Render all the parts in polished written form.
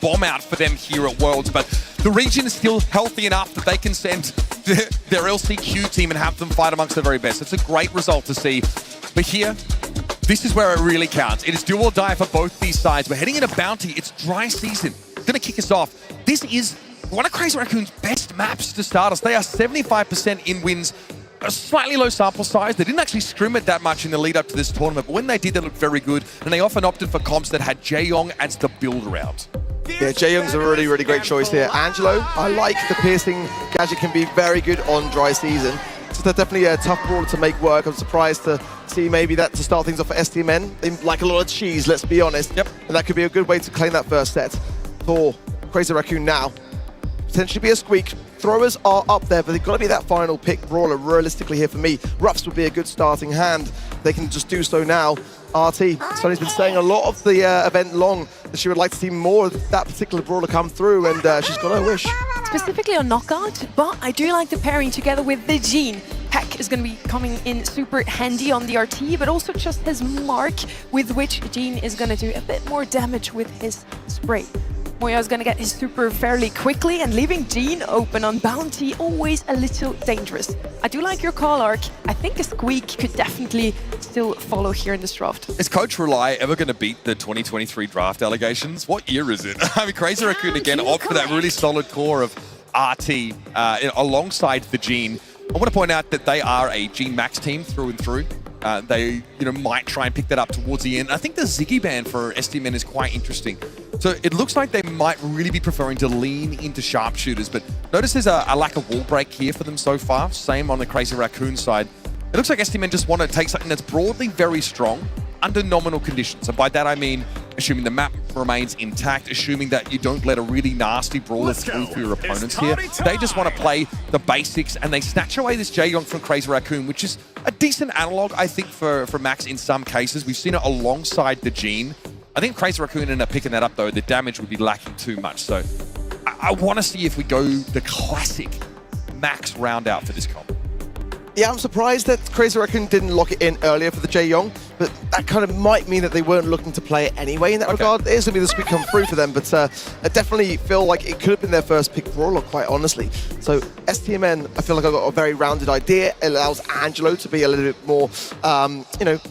bomb out for them here at Worlds, but the region is still healthy enough that they can send their LCQ team and have them fight amongst the very best. It's a great result to see. But here, this is where it really counts. It is do or die for both these sides. We're heading into Bounty. It's dry season. Gonna kick us off. This is one of Crazy Raccoon's best maps to start us. They are 75% in wins. A slightly low sample size. They didn't actually scrim it that much in the lead up to this tournament, but when they did, they looked very good, and they often opted for comps that had Jaeyong as the build around. Yeah, Jaeyong's a really, really great choice here. Angelo, I like the piercing gadget, can be very good on dry season. So they're definitely a tough brawler to make work. I'm surprised to see maybe that to start things off for STMN. They like a lot of cheese, let's be honest. Yep. And that could be a good way to claim that first set. For Crazy Raccoon now, potentially be a squeak. Throwers are up there, but they've got to be that final pick brawler realistically here for me. Ruffs would be a good starting hand. They can just do so now. RT, Sonny's been saying a lot of the event long that she would like to see more of that particular brawler come through, and she's got her wish. Specifically on knockout, but I do like the pairing together with the Gene. Peck is going to be coming in super handy on the RT, but also just his mark with which Gene is going to do a bit more damage with his spray. Moya is going to get his super fairly quickly, and leaving Gene open on Bounty always a little dangerous. I do like your call, Ark. I think a squeak could definitely still follow here in this draft. Is Coach Rely ever going to beat the 2023 draft allegations? What year is it? I mean, Crazy Raccoon again opt for that really solid core of RT alongside the Gene. I want to point out that they are a Gene Max team through and through. They might try and pick that up towards the end. I think the Ziggy ban for STMN is quite interesting. So it looks like they might really be preferring to lean into sharpshooters, but notice there's a lack of wall break here for them so far. Same on the Crazy Raccoon side. It looks like STMN just want to take something that's broadly very strong under nominal conditions. And by that I mean assuming the map remains intact, assuming that you don't let a really nasty brawler through for your opponents here. They just want to play the basics, and they snatch away this Jaeyong from Crazy Raccoon, which is a decent analog, I think, for Max in some cases. We've seen it alongside the Gene. I think Crazy Raccoon ended up picking that up, though. The damage would be lacking too much. So I want to see if we go the classic Max round out for this comp. Yeah, I'm surprised that Crazy Raccoon didn't lock it in earlier for the Jaeyong, but that kind of might mean that they weren't looking to play it anyway in that regard. It is going to be the squeak come through for them, but I definitely feel like it could have been their first pick brawler, quite honestly. So STMN, I feel like I've got a very rounded idea. It allows Angelo to be a little bit more, a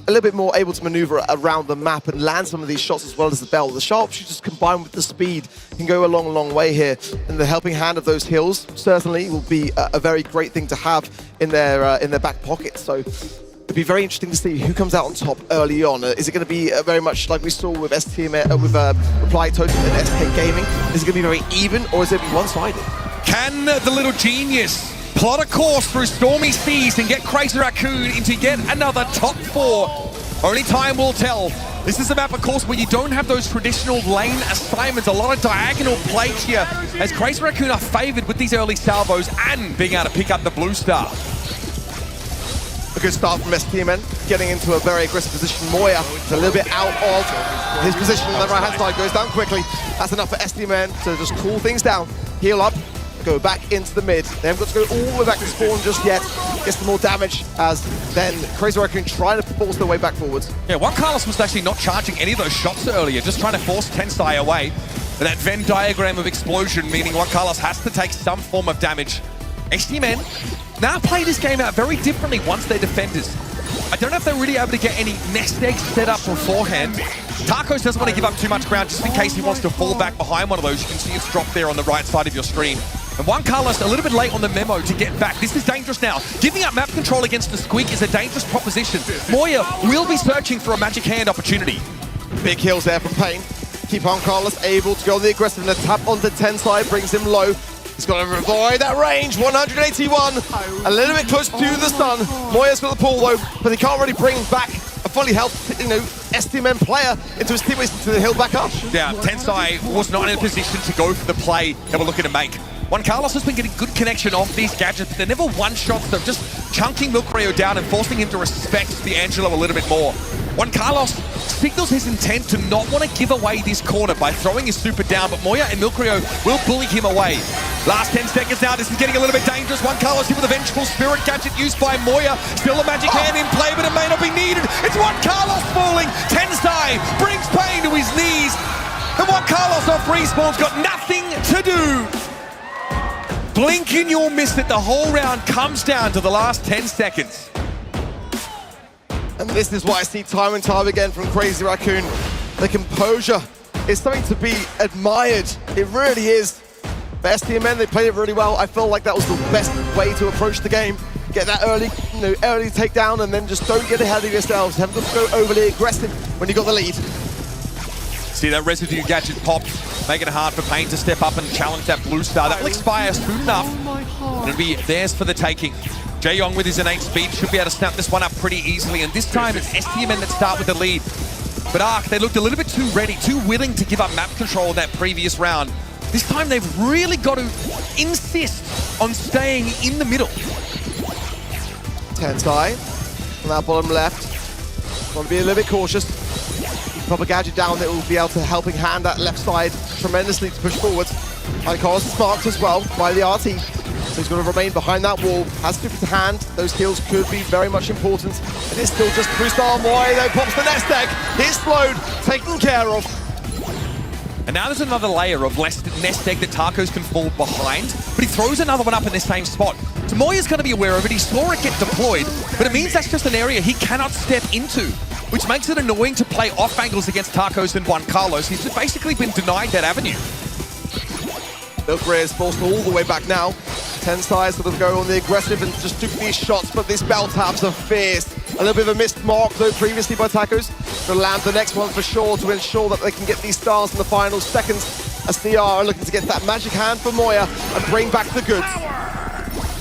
little bit more able to maneuver around the map and land some of these shots as well as the Bell. The sharpshooters combined with the speed can go a long, long way here, and the helping hand of those hills certainly will be a very great thing to have in their back pocket. So it'd be very interesting to see who comes out on top early on. Is it going to be very much like we saw with STMN, with Reply Total and SK Gaming? Is it going to be very even, or is it one-sided? Can the little genius plot a course through stormy seas and get Crazy Raccoon into yet another top 4? Only time will tell. This is a map, of course, where you don't have those traditional lane assignments. A lot of diagonal play here, as Crazy Raccoon are favored with these early salvos and being able to pick up the blue star. A good start from STMN, getting into a very aggressive position. Moya is a little bit out of his position on the right-hand side, goes down quickly. That's enough for STMN to just cool things down, heal up, go back into the mid. They haven't got to go all the way back to spawn just yet. Gets some more damage as then Crazy Raccoon trying to force their way back forwards. Yeah, Juan Carlos was actually not charging any of those shots earlier, just trying to force Tensai away. That Venn diagram of explosion, meaning Juan Carlos has to take some form of damage. STMN now play this game out very differently once they're defenders. I don't know if they're really able to get any nest eggs set up beforehand. Tarkos doesn't want to give up too much ground just in case he wants to fall back behind one of those. You can see it's dropped there on the right side of your screen. And Juan Carlos a little bit late on the memo to get back. This is dangerous now. Giving up map control against the Squeak is a dangerous proposition. Moya will be searching for a magic hand opportunity. Big heals there from Pain. Keep on Carlos able to go on the aggressive, and the tap on the Tensai brings him low. He's got to avoid that range, 181, a little bit close to the stun. Moya's got the pull though, but he can't really bring back a fully health, STMN player into his teammates to the hill back up. Yeah, Tensai was not in a position to go for the play they were looking to make. Juan Carlos has been getting good connection off these gadgets, but they're never one-shots. They're just chunking Milcreo down and forcing him to respect the Angelo a little bit more. Juan Carlos signals his intent to not want to give away this corner by throwing his super down, but Moya and Milcreo will bully him away. Last 10 seconds now, this is getting a little bit dangerous. Juan Carlos here with a Vengeful Spirit gadget used by Moya. Still a magic hand in play, but it may not be needed. It's Juan Carlos falling. Tensai brings Pain to his knees. And Juan Carlos off respawn's got nothing to do. Blink and you'll miss it. The whole round comes down to the last 10 seconds. And this is what I see time and time again from Crazy Raccoon. The composure is something to be admired. It really is. For STMN, they played it really well. I felt like that was the best way to approach the game. Get that early takedown and then just don't get ahead of yourselves. Have them go overly aggressive when you got the lead. See that residue gadget pop, making it hard for Pain to step up and challenge that blue star. That will expire soon enough. And it'll be theirs for the taking. Jae-Young with his innate speed should be able to snap this one up pretty easily. And this time it's STMN that start with the lead. But Arc, they looked a little bit too ready, too willing to give up map control in that previous round. This time they've really got to insist on staying in the middle. Tensai on that bottom left. Want to be a little bit cautious. Pop a gadget down that will be able to helping hand that left side tremendously to push forward. Carlos is marked as well by the RT. So he's going to remain behind that wall. Has to to hand. Those kills could be very much important. It is still just 3-star Moy though. Pops the nest egg. He's slowed, taken care of. And now there's another layer of nest egg that Tacos can fall behind, but he throws another one up in the same spot. So Moya's going to be aware of it. He saw it get deployed, but it means that's just an area he cannot step into, which makes it annoying to play off angles against Tacos and Juan Carlos. He's basically been denied that avenue. Milkray is forced all the way back now. Tensai sort of go on the aggressive and just took these shots, but these bell taps are fierce. A little bit of a missed mark though previously by Tacos. To land the next one for sure to ensure that they can get these stars in the final seconds as CR are looking to get that magic hand for Moya and bring back the goods.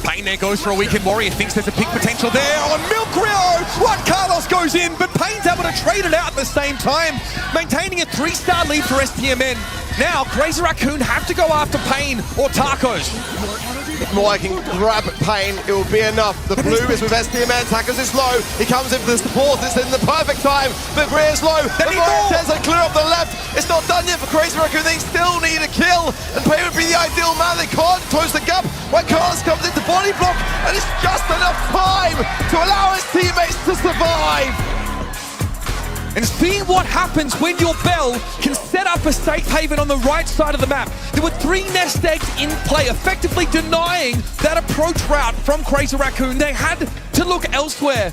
Pain there goes for a weekend warrior, thinks there's a big potential there on Milkrio! Juan Carlos goes in, but Pain's able to trade it out at the same time, maintaining a 3-star lead for STMN. Now, Crazy Raccoon have to go after Pain or Tacos. If Moya can grab Pain, it will be enough. The blue is with STMN, Tacos is low. He comes in for the support, it's in the perfect time. Milkray is low, but Moya tends to clear up the left. It's not done yet for Crazy Raccoon, they still need a kill. And Pain would be the ideal man, they can't close the gap. When Carlos comes into body block, and it's just enough time to allow his teammates to survive. And seeing what happens when your Bell can set up a safe haven on the right side of the map. There were 3 nest eggs in play, effectively denying that approach route from Crazy Raccoon. They had to look elsewhere.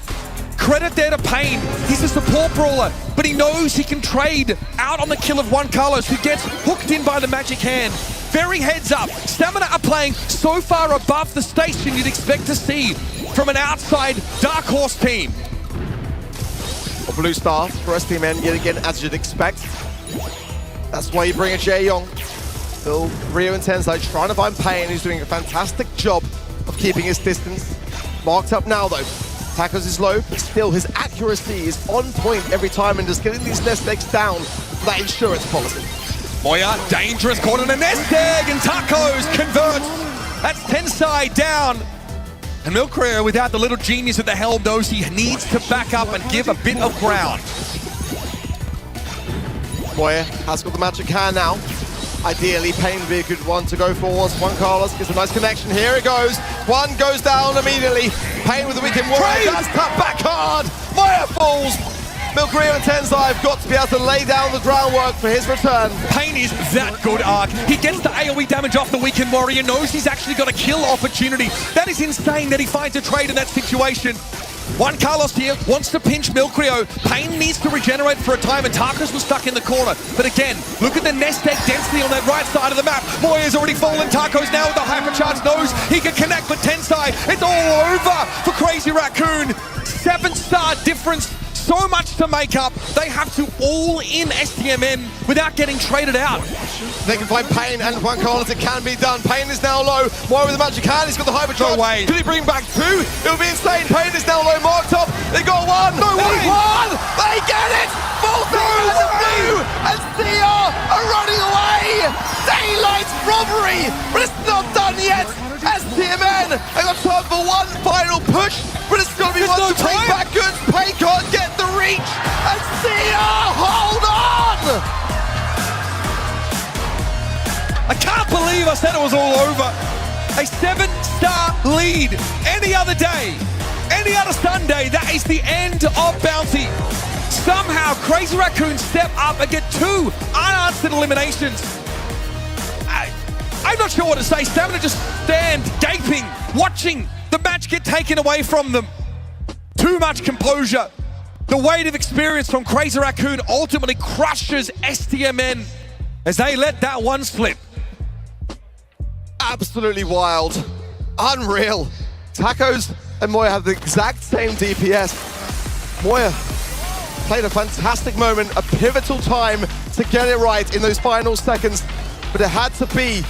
Credit there to Pain. He's a support brawler, but he knows he can trade out on the kill of Juan Carlos, who gets hooked in by the magic hand. Very heads up. Stamina are playing so far above the station you'd expect to see from an outside Dark Horse team. A blue star for STMN yet again, as you'd expect. That's why you bring a Jae-Young. Still, Rio and Tensai trying to find Pain, who's doing a fantastic job of keeping his distance. Marked up now though. Tacos is low, but still his accuracy is on point every time and just getting these nest eggs down for that insurance policy. Moya, dangerous, caught in a nest egg, and Tacos converts. That's Tensai down. And Milkray, without the little genius at the helm, knows he needs to back up and give a bit of ground. Moya has got the magic hand now. Ideally, Pain would be a good one to go for. Juan Carlos gets a nice connection. Here it goes. One goes down immediately. Pain with the weekend warrior. That's cut back hard. Moya falls. Milkray and Tensai have got to be able to lay down the groundwork for his return. Pain is that good, Arc. He gets the AoE damage off the weekend warrior, knows he's actually got a kill opportunity. That is insane that he finds a trade in that situation. Juan Carlos here wants to pinch Milkrio. Pain needs to regenerate for a time, and Tacos was stuck in the corner. But again, look at the nest egg density on that right side of the map. Moya's already fallen. Tacos now with the hypercharge knows he can connect, but Tensai, it's all over for Crazy Raccoon. 7-star difference. So much to make up. They have to all in STMN without getting traded out. They can find Pain and Juan Carlos. It can be done. Pain is now low. Moya with the magic hand. He's got the hypercharge. No way. Could he bring back 2? It would be insane. Pain is now low. Marked up. They got 1. No way. 1. They get it. Full through the blue. And CR are running away. Daylight robbery. But it's not done yet. STMN have got time for one final push. But it's going to be one to bring back goods. Pain can't get the reach. And CR, hold on. I can't believe I said it was all over. A 7-star lead. Any other day, any other Sunday, that is the end of Bounty. Somehow, Crazy Raccoon step up and get 2 unanswered advanced in eliminations. I'm not sure what to say. STMN just stand gaping, watching the match get taken away from them. Too much composure. The weight of experience from Crazy Raccoon ultimately crushes STMN as they let that one slip. Absolutely wild. Unreal. Tacos and Moya have the exact same DPS. Moya played a fantastic moment, a pivotal time to get it right in those final seconds, but it had to be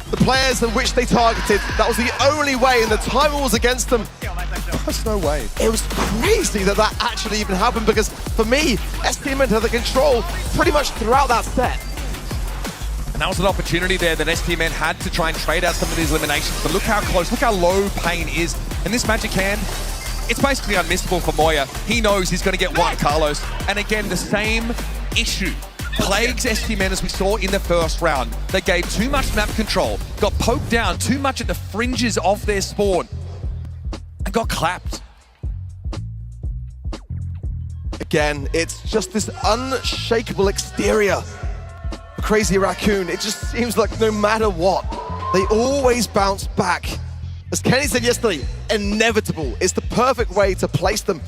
the players in which they targeted. That was the only way, and the timer was against them. There's no way. It was crazy that that actually even happened, because for me, STMN had the control pretty much throughout that set. And that was an opportunity there that STMN had to try and trade out some of these eliminations, but look how close, look how low Pain is. And this Magic Hand, it's basically unmissable for Moya. He knows he's going to get one Carlos. And again, the same issue plagues STMN as we saw in the first round. They gave too much map control, got poked down too much at the fringes of their spawn, and got clapped. Again, it's just this unshakable exterior. Crazy Raccoon, it just seems like no matter what, they always bounce back. As Kenny said yesterday, inevitable. It's the perfect way to place them.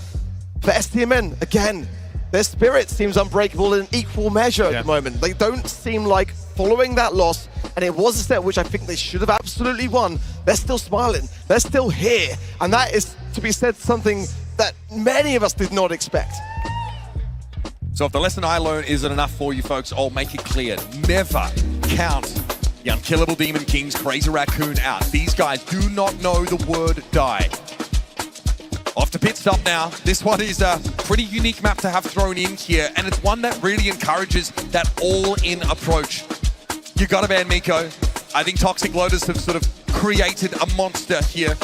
For STMN, again, their spirit seems unbreakable in equal measure at the moment. They don't seem like following that loss, and it was a set which I think they should have absolutely won. They're still smiling, they're still here, and that is, to be said, something that many of us did not expect. So if the lesson I learned isn't enough for you folks, I'll make it clear. Never count the unkillable Demon Kings, Crazy Raccoon out. These guys do not know the word die. Off to pit stop now. This one is a pretty unique map to have thrown in here, and it's one that really encourages that all-in approach. You gotta ban Miko. I think Toxic Lotus have sort of created a monster here.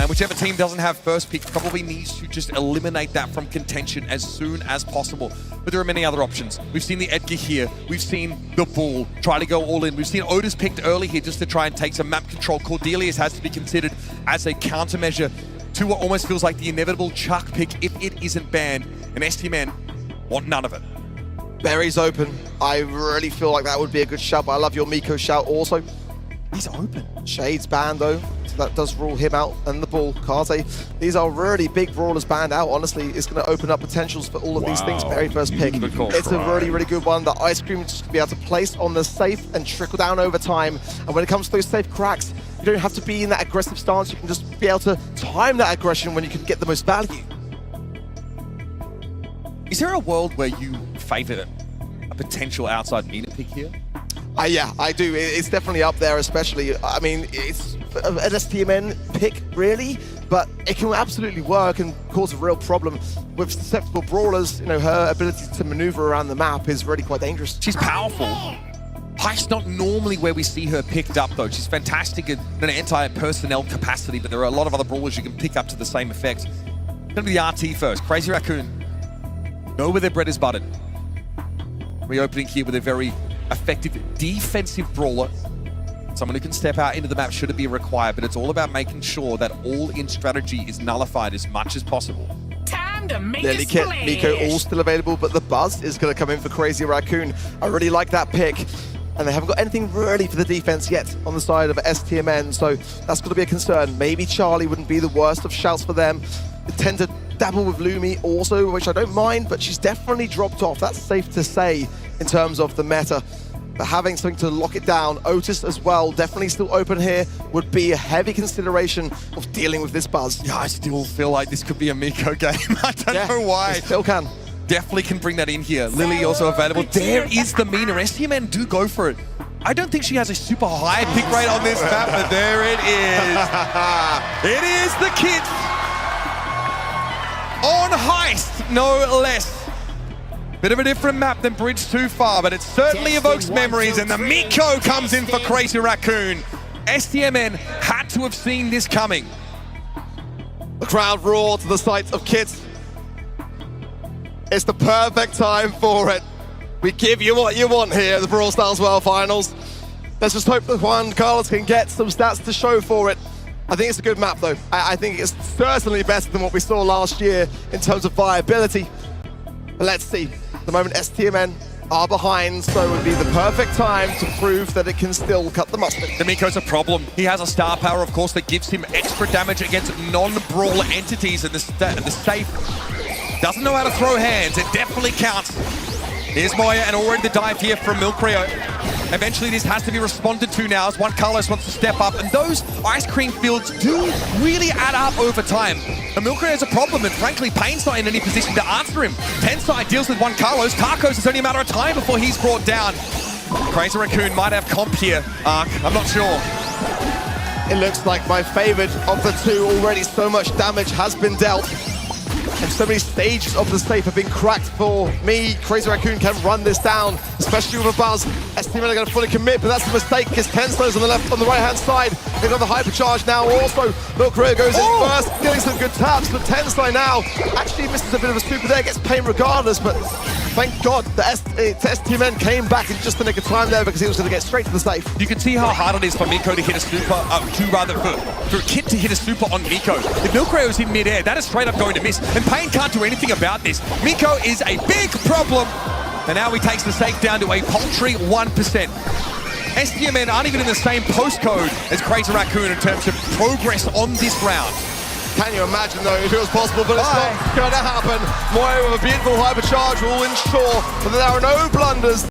Whichever team doesn't have first pick probably needs to just eliminate that from contention as soon as possible. But there are many other options. We've seen the Edgar here. We've seen the Bull try to go all in. We've seen Otis picked early here just to try and take some map control. Cordelius has to be considered as a countermeasure to what almost feels like the inevitable Chuck pick if it isn't banned. And STMN want none of it. Berry's open. I really feel like that would be a good shout, but I love your Miko shout also. He's open. Shade's banned though, so that does rule him out, and the Bull, Kaze. These are really big brawlers banned out. Honestly, it's going to open up potentials for all of these things. Very first pick. It's a really, really good one. The Ice Cream is just going to be able to place on the safe and trickle down over time. And when it comes to those safe cracks, you don't have to be in that aggressive stance. You can just be able to time that aggression when you can get the most value. Is there a world where you favor a potential outside meta pick here? Yeah, I do. It's definitely up there, especially. I mean, it's an STMN pick, really, but it can absolutely work and cause a real problem with susceptible brawlers. You know, her ability to maneuver around the map is really quite dangerous. She's powerful. Heist's not normally where we see her picked up, though. She's fantastic in an anti-personnel capacity, but there are a lot of other brawlers you can pick up to the same effect. It's going to be the RT first. Crazy Raccoon know where their bread is buttered. Reopening here with a very effective defensive brawler. Someone who can step out into the map should it be required, but it's all about making sure that all-in strategy is nullified as much as possible. Time to make Lily Kit, Miko all still available, but the Buzz is going to come in for Crazy Raccoon. I really like that pick. And they haven't got anything really for the defense yet on the side of STMN, so that's going to be a concern. Maybe Charlie wouldn't be the worst of shouts for them. They tend to dabble with Lumi also, which I don't mind, but she's definitely dropped off. That's safe to say in terms of the meta. But having something to lock it down, Otis as well, definitely still open here, would be a heavy consideration of dealing with this Buzz. Yeah, I still feel like this could be a Miko game. I don't know why. It still can. Definitely can bring that in here. Lily also available. There is the meaner. STMN do go for it. I don't think she has a super high pick rate on this map, but there it is. It is the kid on Heist, no less. Bit of a different map than Bridge Too Far, but it certainly evokes memories, and the Miko comes in for Crazy Raccoon. STMN had to have seen this coming. The crowd roar to the sight of Kit. It's the perfect time for it. We give you what you want here at the Brawl Stars World Finals. Let's just hope that Juan Carlos can get some stats to show for it. I think it's a good map though. I think it's certainly better than what we saw last year in terms of viability. But let's see. At the moment, STMN are behind, so it would be the perfect time to prove that it can still cut the mustard. Miko's a problem. He has a star power, of course, that gives him extra damage against non-brawl entities, and the safe doesn't know how to throw hands. It definitely counts. Here's Moya, and already the dive here from Milcreo. Eventually, this has to be responded to now as Juan Carlos wants to step up, and those ice cream fields do really add up over time. And Milcreo has a problem, and frankly, Pain's not in any position to answer him. Tensai deals with Juan Carlos. Tarkos, it's only a matter of time before he's brought down. Crazy Raccoon might have comp here, Ark. I'm not sure. It looks like my favorite of the two. Already so much damage has been dealt. And so many stages of the safe have been cracked for me. Crazy Raccoon can run this down, especially with a buzz. STMN are going to fully commit, but that's a mistake because Tensai's on the right-hand side. They've got the hypercharge now also. Milcreo goes in first, getting some good taps, but Tensai now actually misses a bit of a super there, gets pain regardless, but thank God the STMN came back in just the nick of time there because he was going to get straight to the safe. You can see how hard it is for Miko to hit a super, for Kit to hit a super on Miko. If Milcreo is in midair, that is straight up going to miss, and Pain can't do anything about this. Miko is a big problem, and now he takes the safe down to a paltry 1%. STMN aren't even in the same postcode as Crazy Raccoon in terms of progress on this round. Can you imagine though if it was possible, but it's not going to happen. Moya with a beautiful hypercharge will ensure that there are no blunders.